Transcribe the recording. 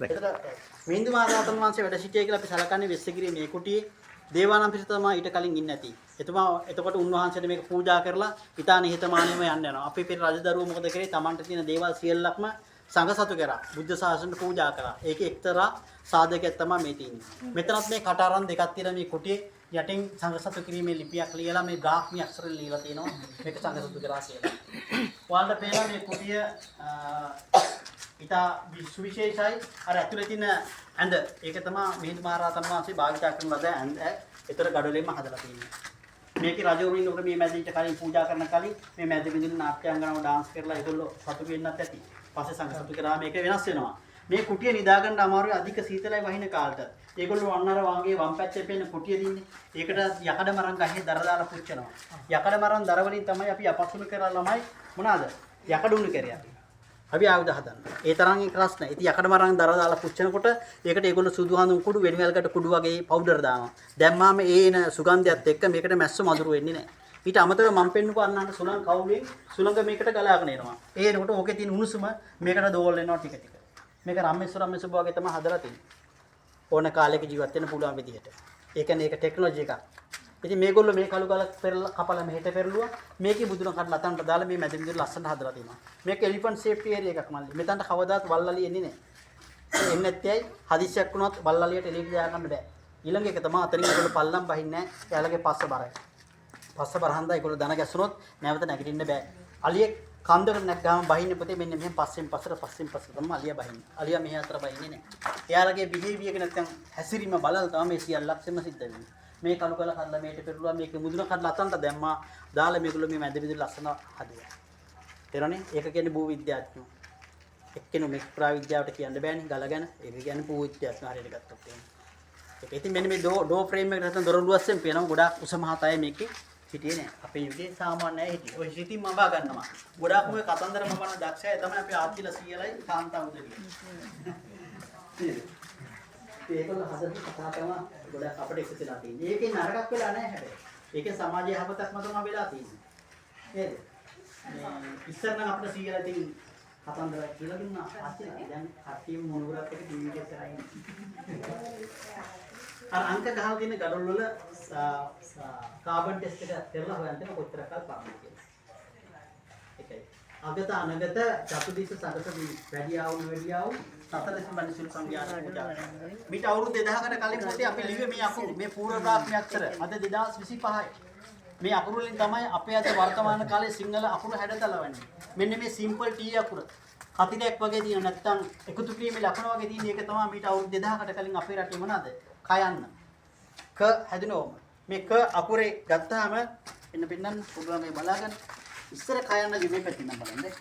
එතකොට මිහිඳු මහරහතන් වහන්සේ වැඩ සිටියේ කියලා අපි සලකන්නේ වෙස්සගිරියේ මේ කුටියේ දේවානම්පිරිස තමයි ඊට කලින් ඉන්නේ නැති. එතුමා එතකොට උන්වහන්සේට මේක පූජා කරලා ඊටාන හිතමානීයව යන්න යනවා. අපි පෙර රජදරුවෝ මොකද කරේ? Tamanට තියෙන දේවල් සියල්ලක්ම සංඝසතු කරා. බුද්ධ ශාසනයට පූජා කරා. ඒකේ එක්තරා සාධකයක් තමයි මේ තියෙන්නේ. මෙතනත් මේ කටාරම් දෙකක් තියෙන මේ කුටියේ යටින් සංඝසතු කිරීමේ ලිපියක් ලියලා මේ බ්‍රාහ්මී අක්ෂරයෙන් ලියලා තියෙනවා. මේක සංඝසතු කරා කියලා. ඔයාලට පේනවා මේ කුටිය ඉතා විශේෂයි. අර ඇතුලේ තියෙන ඇඳ ඒක තමයි මිහිඳු මහරහතන් වහන්සේ භාවිතා කරන ලද ඇඳ. ඒතර ගඩොලෙම හදලා තියෙනවා. මේකේ රජවරුන් උඩ මේ මැදින්ට කලින් පූජා කරන කලින් මේ මැද විදින නාට්‍යාංගනාව ඩාන්ස් කරලා ඒගොල්ලෝ සතුටු වෙන්නත් ඇති. පස්සේ සංඝසතු කරා මේක වෙනස් වෙනවා. මේ කුටිය නිදා ගන්න අමාරුයි අධික සීතලයි වහින කාලට. ඒගොල්ලෝ අන්නර වාගේ වම් පැත්තේ පෙන්න කුටිය දින්නේ. ඒකට යකඩ මරන් ගහේ දර දාලා පුච්චනවා. යකඩ මරන් දර වලින් තමයි අපි අපසුණු කරලා ළමයි මොනවාද? යකඩ උණු කරේ අපි. අපි ආයුධ හදන්න. ඒ තරම් ක්‍රස් නැහැ. ඉතින් යකඩ මරන් දර දාලා පුච්චනකොට ඒකට ඒගොල්ලෝ සුදු හඳුන් කුඩු වෙනිවැල්කට කුඩු වගේ පවුඩර් දානවා. දැම්මාම ඒන සුගන්ධයත් එක්ක මේකට මැස්ස මදුරු වෙන්නේ නැහැ. ඊට අමතරව මම පෙන්නුපු අන්නන්න සුළං කවුලෙන් සුළඟ මේකට ගලාගෙන එනවා. ඒනකොට ඕකේ තියෙන උණුසුම මේකට දෝල් වෙනවා ටික ටික. මේක රම්මේශ්වර වගේ තමයි හදලා තියෙන්නේ. ඕන කාලයක ජීවත් වෙන්න පුළුවන් විදිහට. ඒ කියන්නේ ඒක ටෙක්නොලොජි එකක්. ඉතින් මේගොල්ලෝ මේ කළු ගලක් පෙරලා කපලා මෙහෙට පෙරළුවා. මේකේ බුදුන කඩලා අතන්ට දාලා මේ මැද විදිහට ලස්සනට හදලා තියෙනවා. මේක එලිෆන්ට් සේෆ්ටි ඒරියා එකක් මල්ලි. මෙතනට කවදාත් වල්ලලිය එන්නේ නැහැ. එන්නේ නැත්‍යයි හදිස්සියක් වුණොත් වල්ලලියට එළියට යා ගන්න බෑ. ඊළඟ එක තමයි අතරින් ඒගොල්ලෝ පල්ලම් බහින්නේ නැහැ. එයාලගේ පස්ස බරයි. පස්ස බරහන්දා ඒගොල්ලෝ දන ගැස්සුනොත් නැවත නැගිටින්න බෑ. අලියෙක් කන්දකට නැග්ගාම බහින්නේ පුතේ මෙන්න මෙහෙන් පස්සෙන් පස්සට තමයි අලියා බහින්නේ. අලියා මෙහි අතර බහින්නේ නැහැ. එයාලගේ බිහේවියර් එක නැත්නම් හැසිරීම බලලා තමයි මේ සියල්ලක්ම සිද්ධ වෙන්නේ. මේ කණු කල කඩලා මේට පෙරළුවා මේකේ මුදුන කඩලා අතන්ට දැම්මා දාලා මේගොල්ලෝ මේ මැද විදිහට ලස්සන හදුවා. තේරෙන්නේ? ඒක කියන්නේ භූ විද්‍යාඥයෝ. එක්කෙනු මේ ප්‍රාවිද්‍යාවට කියන්න බෑනේ ගල ගැන. ඒක කියන්නේ භූ විද්‍යාඥයෝ හරියට ගත්තොත් එහෙනම්. ඒක ඉතින් මෙන්න මේ ඩෝ ෆ්‍රේම් එක නැත්නම් දොරටු අස්සෙන් පේනවා ගොඩාක් උස මහත අය මේකේ හිටියේ නෑ. අපේ යුගයේ සාමාන්‍ය අය හිටියේ. ඔය සිතින් මවා ගන්නවා. ගොඩාක්ම ඔය කතන්දර මවන දක්ෂය තමයි අපේ ආච්චිලා සීයලයි කාන්තා උදවිය. ඒකවල හදපු කතා තමයි ගොඩක් අපිට එකතුලා තියෙන්නේ. ඒකේ නරකක් වෙලා නැහැ හැබැයි. ඒකේ සමාජීය යහපතක්ම තමයි වෙලා තියෙන්නේ. නේද? මේ ඉස්සර නම් අපිට සීයලා තියෙන කතන්දර කියලා දුන්නා. ආච්චිලා දැන් කට්ටියම මොනුරත් එක ටීවී එකේ කරා ඉන්නේ. අර අංක ගහලා තියෙන ගඩොල් වල කාබන් ටෙස්ට් එක කරලා හොයන්න කොච්චර කාල පාන්නේ කියලා. ඒකයි. අගත අනගත චතුදිස සගත වැඩි ආවු සතරසින් බණිසුල් සංඛ්‍යාන පූජා. මිට අවුරුදු 2000කට කලින් පොතේ අපි ලිව්වේ මේ අකුරු මේ පූර්ව බ්‍රාහ්මී අක්ෂර අද 2025යි. මේ අකුරු වලින් තමයි අපේ අද වර්තමාන කාලේ සිංහල අකුරු හැඩතලවන්නේ. මෙන්න මේ සිම්පල් T අකුර. කතිරයක් වගේ තියෙන නැත්තම් එකතු කිරීමේ ලකුණ වගේ තියෙන එක තමයි මීට අවුරුදු 2000කට කලින් අපේ රටේ මොනවාද? කයන්න. ක හැදුනෝම. මේ ක අකුරේ ගත්තාම එන්න පින්නන්න පුළුවන් මේ බලාගන්න. ඉස්සර කයන්න දිනේ පැතිනම් බලන්න.